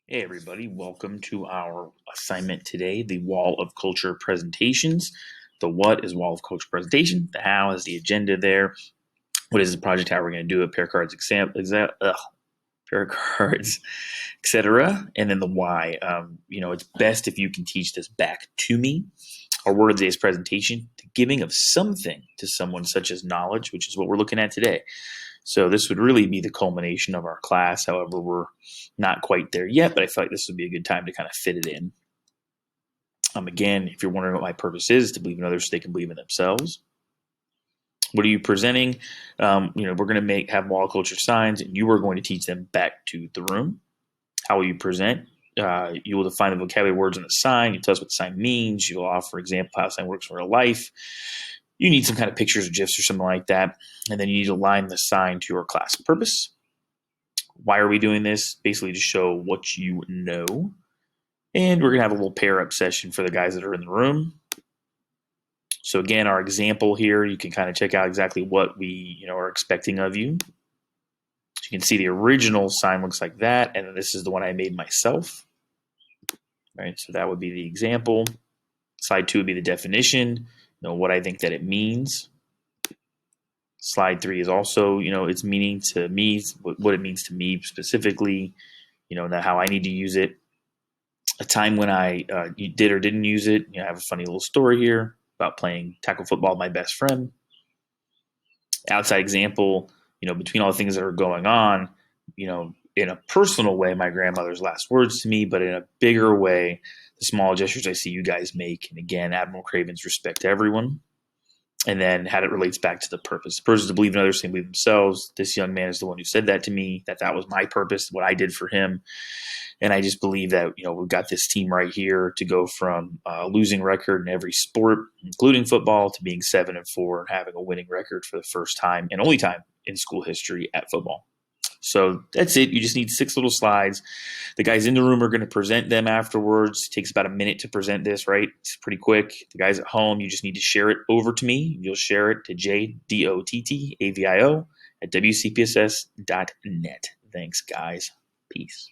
Hey everybody, welcome to our assignment today, the Wall of Culture presentations. The what is Wall of Culture presentation, the how is the agenda there, what is the project, how we're going to do it, pair cards, pair cards, etc. And then the why. It's best if you can teach this back to me. Our word of today's presentation, the giving of something to someone such as knowledge, which is what we're looking at today. So this would really be the culmination of our class. However, we're not quite there yet, but I feel like this would be a good time to kind of fit it in. Again, if you're wondering what my purpose is to believe in others so they can believe in themselves. What are you presenting? We're going to have wall culture signs, and you are going to teach them back to the room. How will you present? You will define the vocabulary words in the sign. You tell us what the sign means. You will offer example how the sign works in real life. You need some kind of pictures or GIFs or something like that. And then you need to align the sign to your class purpose. Why are we doing this? Basically to show what you know. And we're going to have a little pair up session for the guys that are in the room. So again, our example here, you can kind of check out exactly what we are expecting of you. So you can see the original sign looks like that. And then this is the one I made myself. Right, so that would be the example. Slide 2 would be the definition. What I think that it means. Slide 3 is also, its meaning to me, what it means to me specifically, how I need to use it. A time when I did or didn't use it. I have a funny little story here about playing tackle football with my best friend. Outside example, between all the things that are going on, in a personal way, my grandmother's last words to me, but in a bigger way, the small gestures I see you guys make. And again, Admiral Craven's respect to everyone. And then how it relates back to the purpose. The purpose is to believe in others and believe in themselves. This young man is the one who said that to me, that was my purpose, what I did for him. And I just believe that, we've got this team right here to go from a losing record in every sport, including football, to being 7-4 and having a winning record for the first time and only time in school history at football. So that's it. You just need 6 little slides. The guys in the room are going to present them afterwards. It takes about a minute to present this, right? It's pretty quick. The guys at home, you just need to share it over to me. You'll share it to jdottavio@wcpss.net. Thanks, guys. Peace.